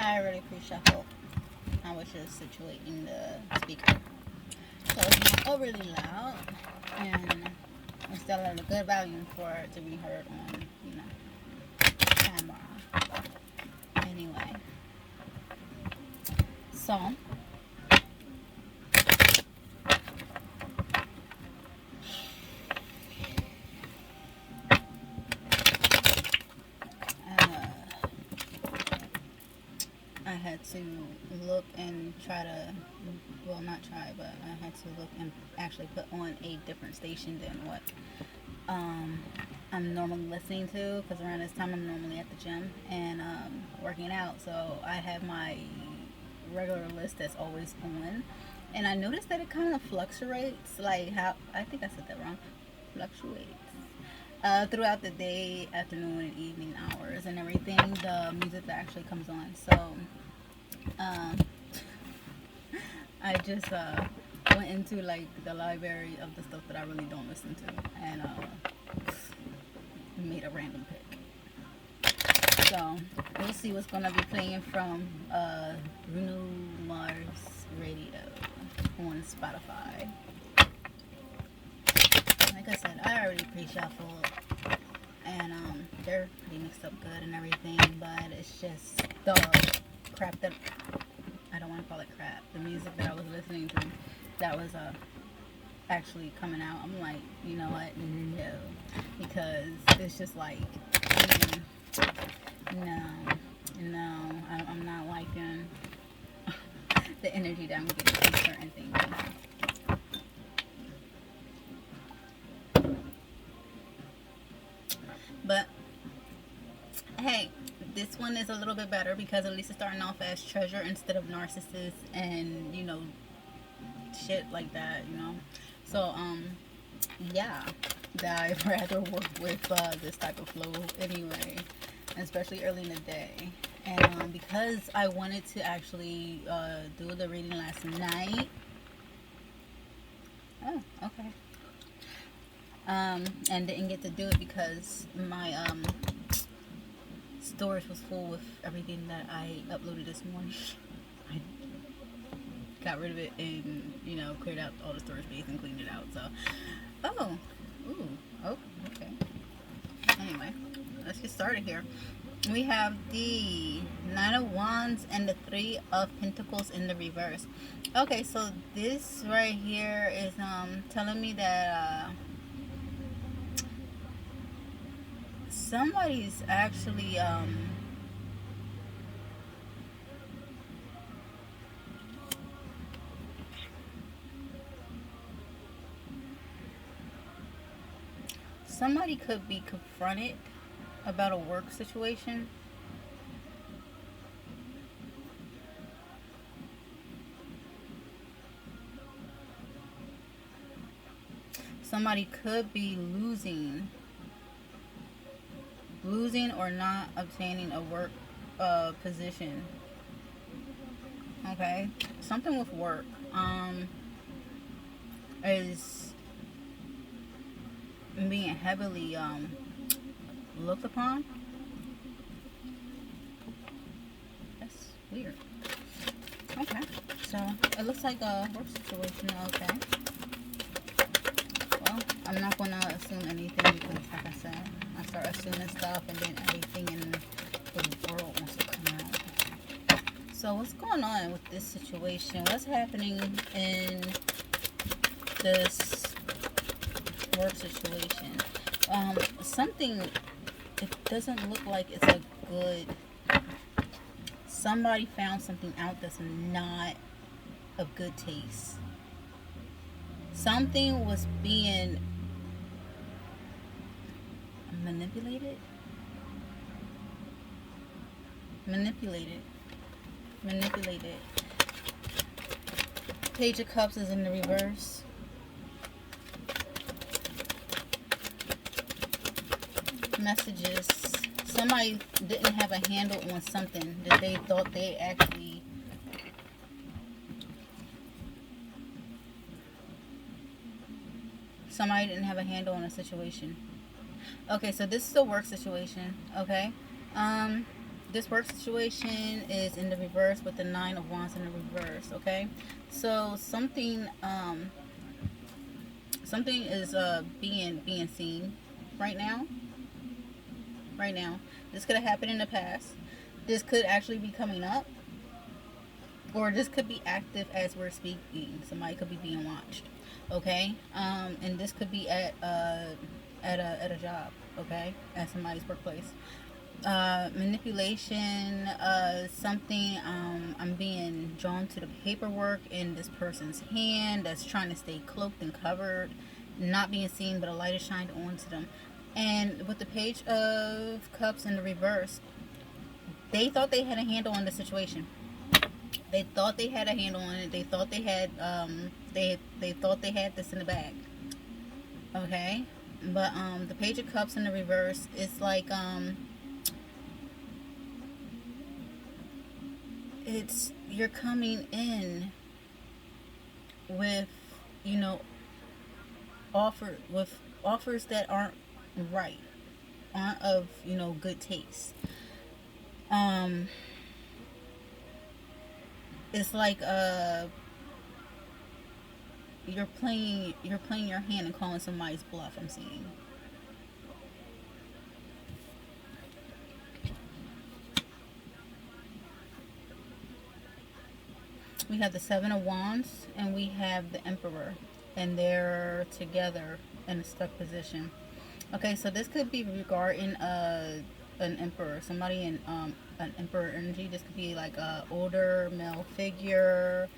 I already pre-shuffled. I was just situating the speaker. So it's not overly loud and it's still at a good volume for it to be heard on, camera. Anyway. So uh, I had to look and try to, well, not try, but I had to look and actually put on a different station than what um, I'm normally listening to, because around this time I'm normally at the gym and working out. So I have my regular list that's always on, and I noticed that it kind of fluctuates. Like how I think I said that wrong. Fluctuates throughout the day, afternoon, and evening hours, and everything. The music that actually comes on. So um, I just went into like the library of the stuff that I really don't listen to, and made a random pick. So we'll see what's gonna be playing from Bruno Mars Radio on Spotify. Like I said, I already pre-shuffled, and they're pretty mixed up good and everything, but it's just the crap that I don't want to call it crap. The music that I was listening to, that was actually coming out. I'm like, you know what? No, because it's just like, no, no, I'm not liking the energy that I'm getting from certain things. But hey, this one is a little bit better because at least it's starting off as treasure instead of narcissist and shit like that. So yeah, that I'd rather work with this type of flow anyway, especially early in the day. And because I wanted to actually do the reading last night. Oh, okay. And didn't get to do it because my storage was full with everything that I uploaded this morning. I got rid of it and cleared out all the storage space and cleaned it out. So, oh, ooh, oh, okay. Anyway, let's get started here. We have the Nine of Wands and the Three of Pentacles in the reverse. Okay, so this right here is telling me that somebody's actually somebody could be confronted about a work situation. Somebody could be losing or not obtaining a work position. Okay, something with work is being heavily looked upon. That's weird. Okay, so it looks like a work situation. Okay, well, I'm not gonna assume anything because, like I said, I start assuming stuff and then everything in the world wants to come out. So what's going on with this situation? What's happening in this work situation? Something, it doesn't look like it's a good, somebody found something out that's not of good taste. Something was being manipulated. Page of Cups is in the reverse. Messages. Somebody didn't have a handle on something that they thought they actually somebody didn't have a handle on a situation. Okay, so this is a work situation. Okay, this work situation is in the reverse with the Nine of Wands in the reverse. Okay, so something is being seen right now. Right now, this could have happened in the past. This could actually be coming up, or this could be active as we're speaking. Somebody could be being watched. Okay, and this could be at a job. Okay, at somebody's workplace. Manipulation, something, I'm being drawn to the paperwork in this person's hand that's trying to stay cloaked and covered, not being seen, but a light is shined onto them. And with the Page of Cups in the reverse, they thought they had a handle on the situation. They thought they had a handle on it. They thought they had they thought they had this in the bag. Okay, but the Page of Cups in the reverse, it's like it's, you're coming in with, you know, offers that aren't right, aren't of, you know, good taste. It's like you're playing your hand and calling somebody's bluff, I'm seeing. We have the Seven of Wands and we have the Emperor, and they're together in a stuck position. Okay, so this could be regarding an emperor, somebody in an emperor energy. This could be like a older male figure.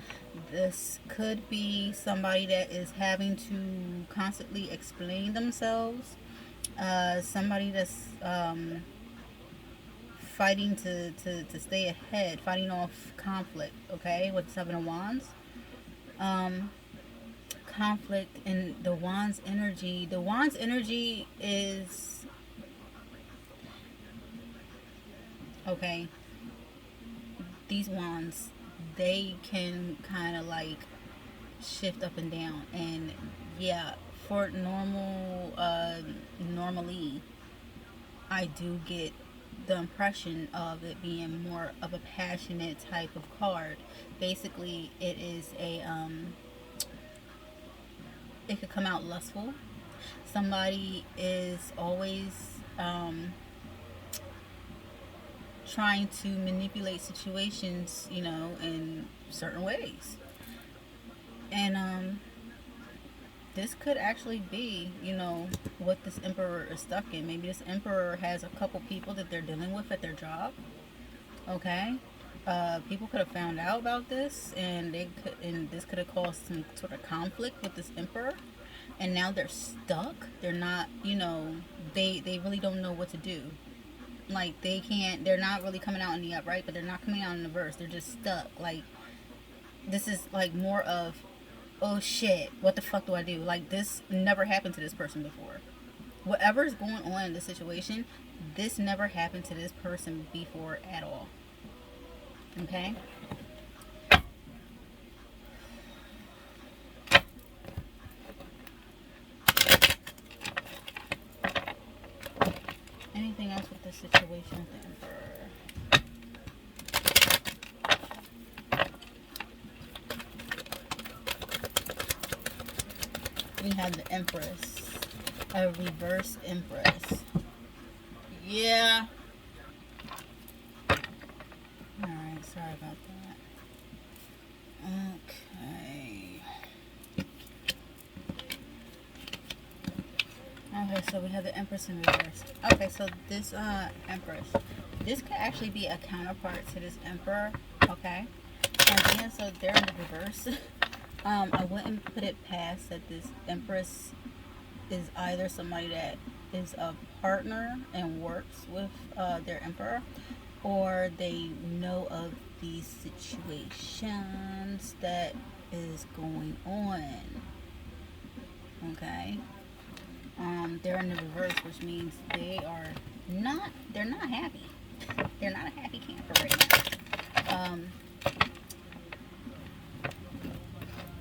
This could be somebody that is having to constantly explain themselves. Somebody that's fighting to stay ahead, fighting off conflict. Okay, with Seven of Wands. Conflict in the Wands energy. The Wands energy is, okay, these wands, they can kind of like shift up and down. And yeah, for normally I do get the impression of it being more of a passionate type of card. Basically, it is a it could come out lustful. Somebody is always trying to manipulate situations, you know, in certain ways. And this could actually be, you know, what this emperor is stuck in. Maybe this emperor has a couple people that they're dealing with at their job. Okay, people could have found out about this, and this could have caused some sort of conflict with this emperor, and now they're stuck. They're not, you know, they really don't know what to do. Like, they're not really coming out in the upright, but they're not coming out in the verse. They're just stuck. Like, this is like more of, oh shit, what the fuck do I do? Like, this never happened to this person before. Whatever's going on in this situation, this never happened to this person before at all. Okay? Anything else with this situation with the Emperor? We have the Empress, a reverse Empress. Yeah. Alright, sorry about that. Okay. Okay, so we have the Empress in reverse. Okay, so this Empress, this could actually be a counterpart to this Emperor. Okay. And then, so they're in the reverse. I wouldn't put it past that this Empress is either somebody that is a partner and works with their Emperor, or they know of these situations that is going on. Okay. They're in the reverse, which means they're not happy. They're not a happy camper right now.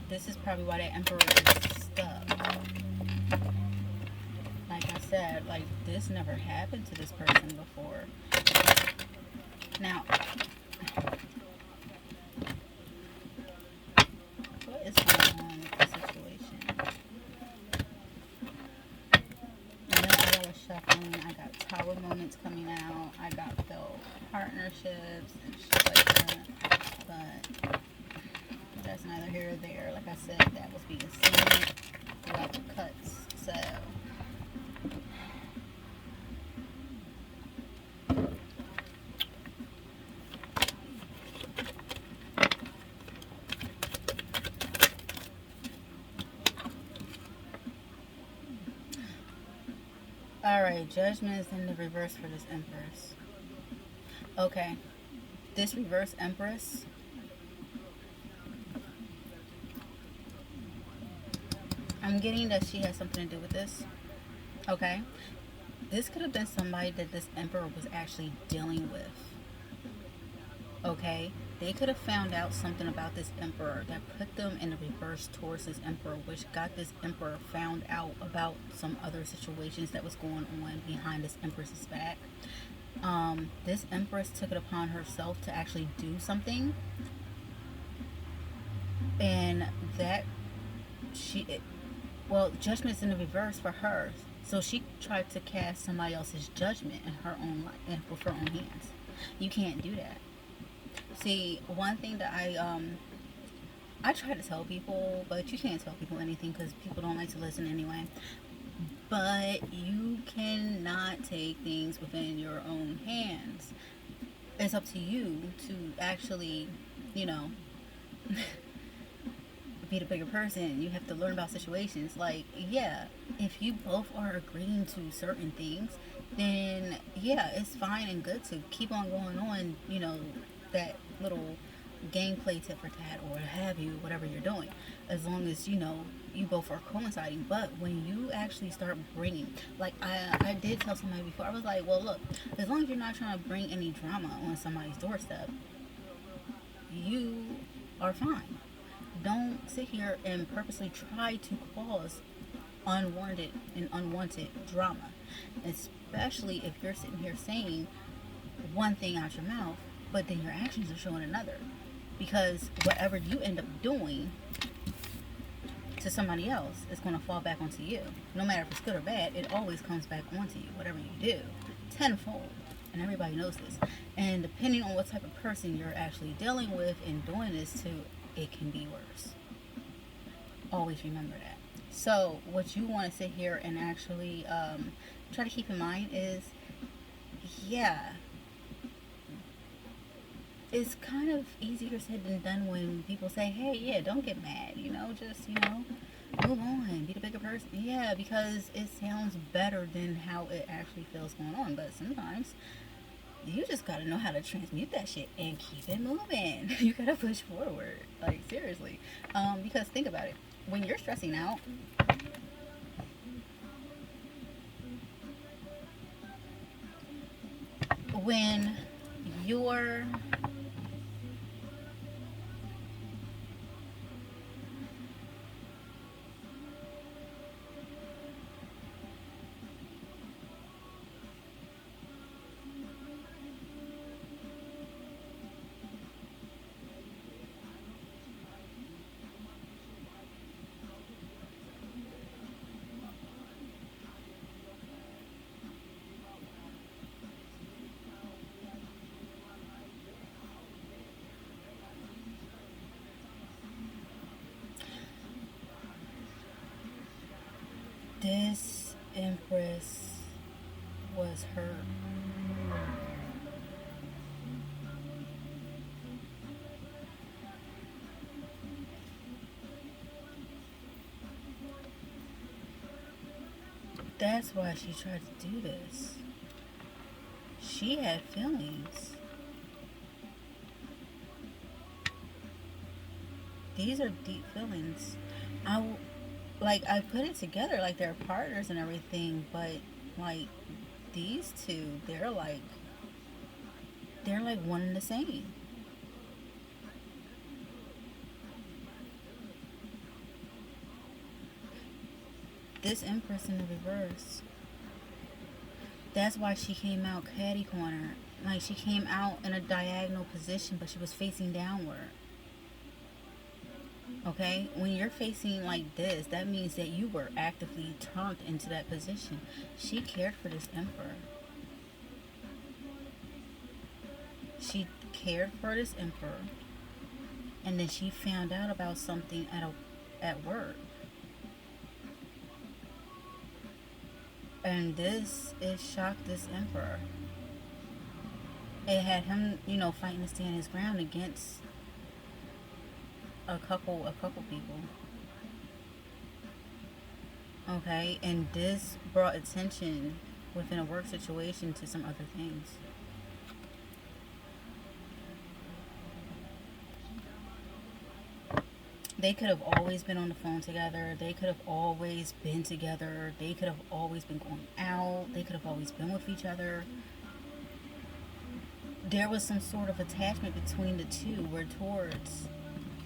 This is probably why that Emperor is stuck. Like I said, like, this never happened to this person before. Now, what is going on with the situation? I know I got a shuffling. I got tower moments coming out. I got failed partnerships and shit like that. But that's neither here or there. Like I said, that was being seen throughout the cuts. So, alright, judgment is in the reverse for this Empress. Okay, this reverse Empress, I'm getting that she has something to do with this. Okay, this could have been somebody that this Emperor was actually dealing with. Okay, they could have found out something about this Emperor that put them in the reverse towards this Emperor, which got this Emperor found out about some other situations that was going on behind this Empress's back. This Empress took it upon herself to actually do something, and that she, well, judgment's in the reverse for her. So she tried to cast somebody else's judgment in her own life, with her own hands. You can't do that. See, one thing that I try to tell people, but you can't tell people anything because people don't like to listen anyway. But you cannot take things within your own hands. It's up to you to actually, you know, be the bigger person. You have to learn about situations. Like, yeah, if you both are agreeing to certain things, then yeah, it's fine and good to keep on going on, that little gameplay tit for tat or have you, whatever you're doing, as long as you both are coinciding. But when you actually start bringing, like I did tell somebody before, I was like, well, look, as long as you're not trying to bring any drama on somebody's doorstep, you are fine. Don't sit here and purposely try to cause unwarranted and unwanted drama, especially if you're sitting here saying one thing out your mouth, but then your actions are showing another. Because whatever you end up doing to somebody else is going to fall back onto you. No matter if it's good or bad, it always comes back onto you, whatever you do, tenfold. And everybody knows this. And depending on what type of person you're actually dealing with and doing this to, it can be worse. Always remember that. So, what you want to sit here and actually try to keep in mind is, yeah, it's kind of easier said than done when people say, hey, yeah, don't get mad, just, move on, be the bigger person. Yeah, because it sounds better than how it actually feels going on. But sometimes you just gotta know how to transmute that shit and keep it moving. You gotta push forward. Like, seriously. Because think about it. When you're stressing out, when you're this Empress was hurt. That's why she tried to do this. She had feelings. These are deep feelings. I put it together like they're partners and everything, but like these two, they're like one and the same. This Empress in the reverse, That's why she came out catty corner. Like, she came out in a diagonal position, but she was facing downward. Okay? When you're facing like this, that means that you were actively turned into that position. She cared for this emperor. She cared for this emperor, and then she found out about something at work. And this, it shocked this emperor. It had him, fighting to stand his ground against a couple people. Okay, and this brought attention within a work situation to some other things. They could have always been on the phone together. They could have always been together. They could have always been going out. They could have always been with each other. There was some sort of attachment between the two where towards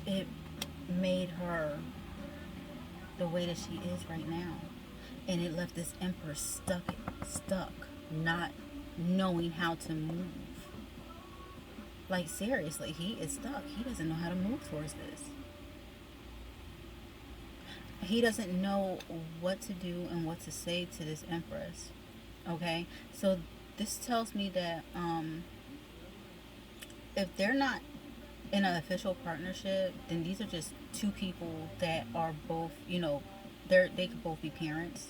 it made her the way that she is right now. And it left this emperor stuck, not knowing how to move. Like, seriously, he is stuck. He doesn't know how to move towards this. He doesn't know what to do and what to say to this empress. Okay? So this tells me that if they're not in an official partnership, then these are just two people that are both, they could both be parents.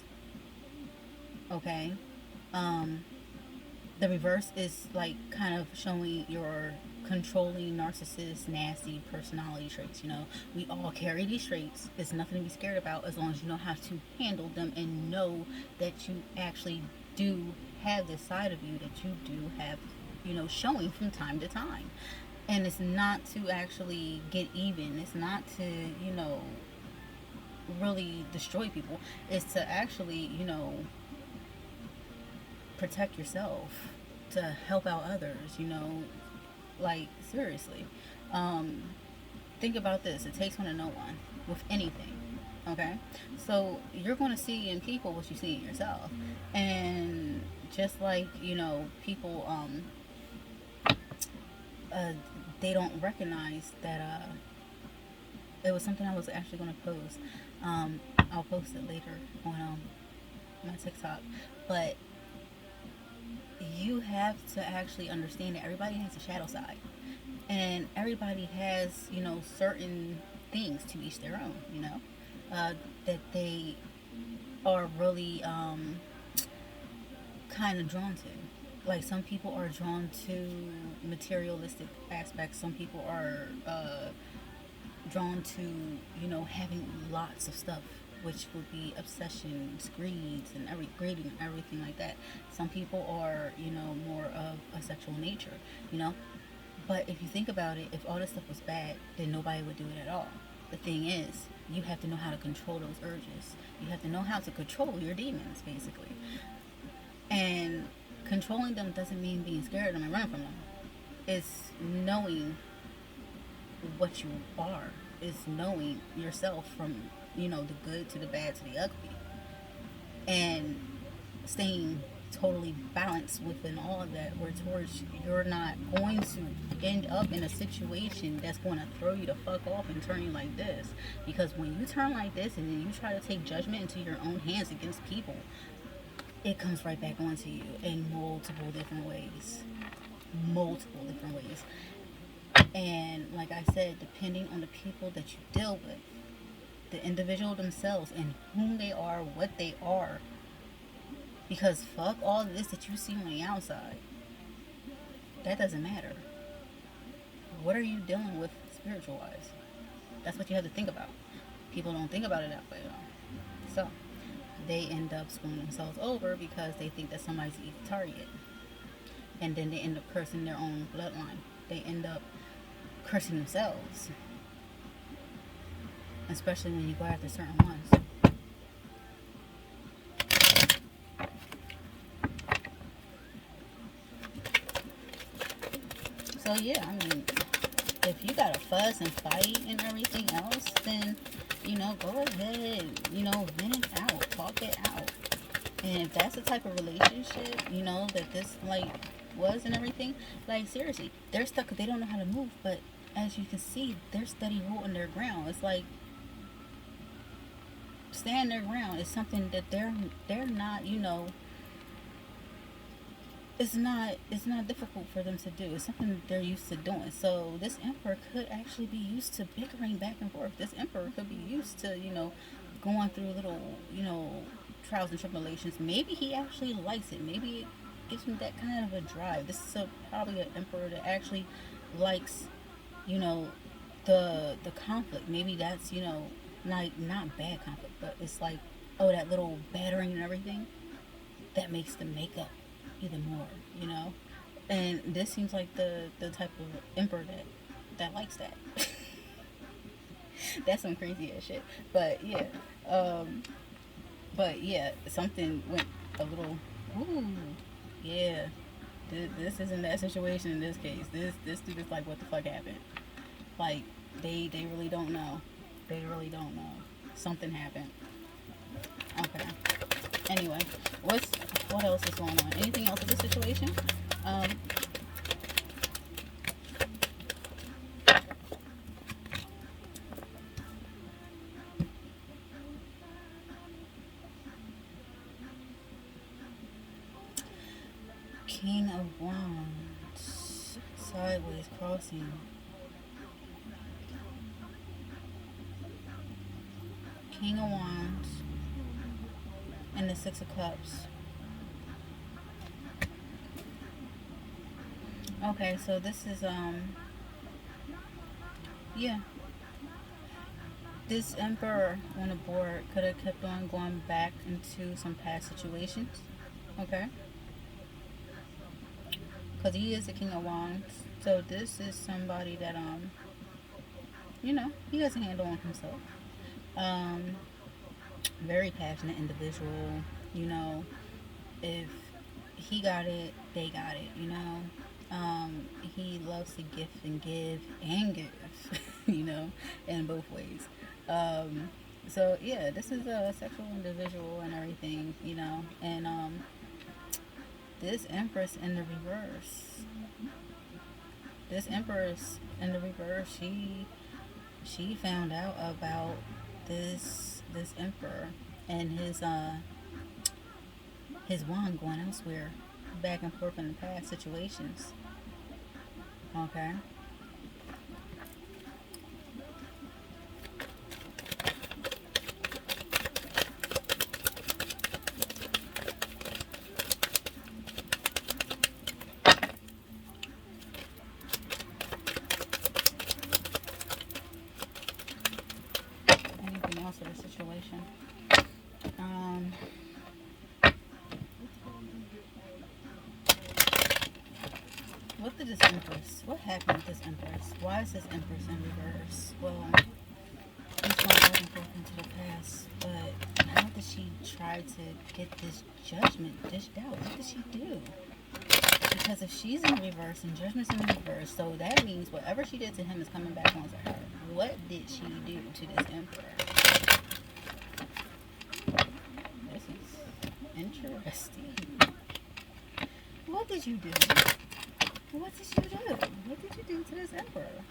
Okay? The reverse is like kind of showing your controlling, narcissist, nasty personality traits. We all carry these traits. It's nothing to be scared about as long as you know how to handle them and know that you actually do have this side of you that you do have, showing from time to time. And it's not to actually get even. It's not to, really destroy people. It's to actually, protect yourself, to help out others, like, seriously. Think about this. It takes one to know one with anything. Okay? So you're going to see in people what you see in yourself. And just like, people, they don't recognize that it was something I was actually going to post. I'll post it later on my TikTok. But you have to actually understand that everybody has a shadow side. And everybody has, certain things, to each their own, that they are really kind of drawn to. Like, some people are drawn to materialistic aspects. Some people are drawn to, having lots of stuff, which would be obsessions, greeds, and greeding, and everything like that. Some people are, more of a sexual nature, But if you think about it, if all this stuff was bad, then nobody would do it at all. The thing is, you have to know how to control those urges. You have to know how to control your demons, basically. And controlling them doesn't mean being scared of them and running from them. It's knowing what you are. It's knowing yourself from, the good to the bad to the ugly. And staying totally balanced within all of that, where towards you're not going to end up in a situation that's going to throw you the fuck off and turn you like this. Because when you turn like this and then you try to take judgment into your own hands against people, it comes right back onto you in multiple different ways. And like I said, depending on the people that you deal with, the individual themselves and whom they are, what they are. Because fuck all of this that you see on the outside. That doesn't matter. What are you dealing with spiritual wise? That's what you have to think about. People don't think about it that way though. So they end up screwing themselves over because they think that somebody's the easy target. And then they end up cursing their own bloodline. They end up cursing themselves. Especially when you go after certain ones. So yeah, I mean, if you gotta fuss and fight and everything else, then, go ahead, vent it out, talk it out. And if that's the type of relationship, that this like was and everything, like seriously, they're stuck. They don't know how to move, but as you can see, they're steady holding their ground. It's like stand their ground is something that they're not, it's not difficult for them to do. It's something that they're used to doing. So this emperor could actually be used to bickering back and forth. This emperor could be used to, going through little, trials and tribulations. Maybe he actually likes it. Maybe it gives him that kind of a drive. This is probably an emperor that actually likes, you know, the conflict. Maybe that's, like not bad conflict, but it's like, oh, that little battering and everything that makes them make up even more, And this seems like the type of emperor that likes that. That's some crazy ass shit. But yeah, um, but yeah, something went a little. Ooh, yeah. This isn't that situation in this case. This dude is like, what the fuck happened? Like they really don't know. They really don't know. Something happened. Okay. Anyway, what else is going on? Anything else with the situation? Um, King of Wands, sideways crossing. King of Wands and the Six of Cups. Okay, so this is yeah. This emperor on the board could have kept on going back into some past situations. Okay, because he is the King of Wands. So this is somebody that he has a handle on himself. Um, very passionate individual. You know, if he got it, they got it. He loves to gift and give, in both ways. Um, so yeah, this is a sexual individual and everything, and this Empress in the reverse. This Empress in the reverse, she found out about this emperor and his wand going elsewhere, back and forth in the past situations. Okay. Anything else in the situation? Um, what did this Empress? What happened with this Empress? Why is this Empress in reverse? Well, he's going back and forth into the past, but how did she try to get this judgment dished out? What did she do? Because if she's in reverse and judgment's in reverse, so that means whatever she did to him is coming back onto her. What did she do to this emperor? This is interesting. What did you do? What did you do? What did you do to this emperor?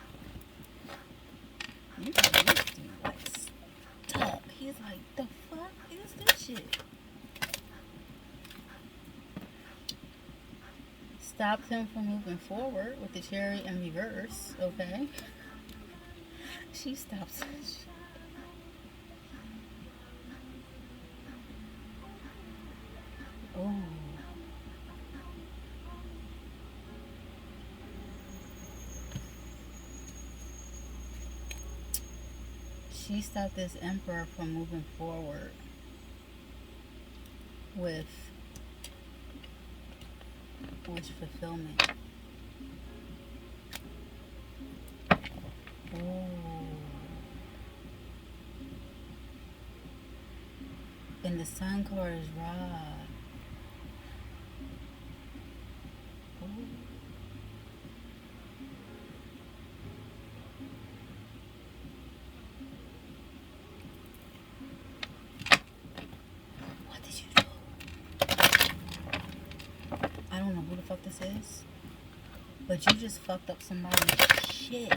You got this dude like stuck. He's like, the fuck is this shit? Stopped him from moving forward with the Chariot in reverse. Okay. She stops. Oh. She stopped this emperor from moving forward with wish fulfillment. Ooh. And the sun card is Ra. Ooh. What did you do? don't know who the fuck this is, but you just fucked up somebody's shit.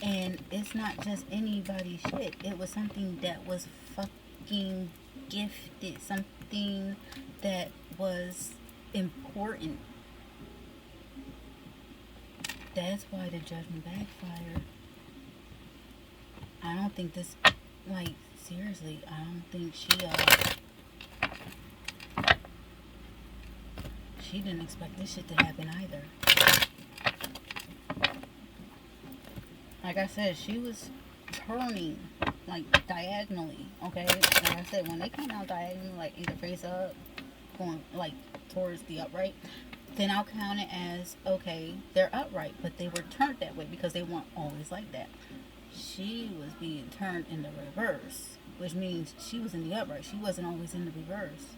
And it's not just anybody's shit. It was something that was fucking gifted. Something that was important. That's why the judgment backfired. I don't think this, like, seriously, I don't think she didn't expect this shit to happen either. Like I said, she was turning, like, diagonally, okay? Like I said, when they come out diagonally, like, either face up, going, like, towards the upright, then I'll count it as, okay, they're upright, but they were turned that way because they weren't always like that. She was being turned in the reverse, which means she was in the upright. She wasn't always in the reverse.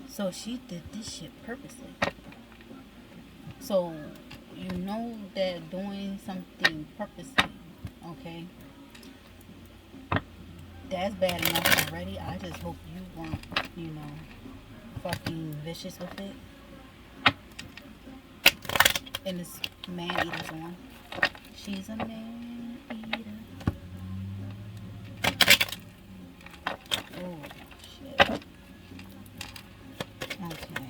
So she did this shit purposely. So you know that doing something purposely, okay, that's bad enough already. I just hope you weren't, fucking vicious with it. And this man eater's on. She's a man eater. Oh, shit. Okay.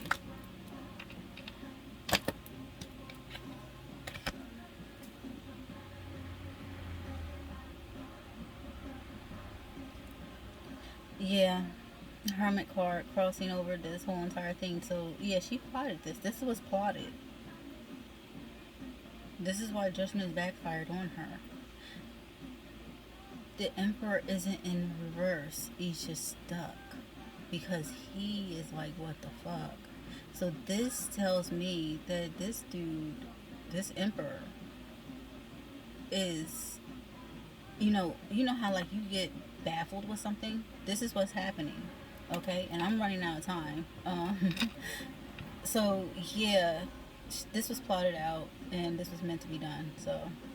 Yeah. Hermit card crossing over this whole entire thing. So, yeah, she plotted this. This was plotted. This is why judgment is backfired on her. The Emperor isn't in reverse. He's just stuck. Because he is like, what the fuck? So this tells me that this dude, this Emperor, is, you know how, like, you get baffled with something? This is what's happening. Okay? And I'm running out of time. So, yeah, this was plotted out, and this was meant to be done. So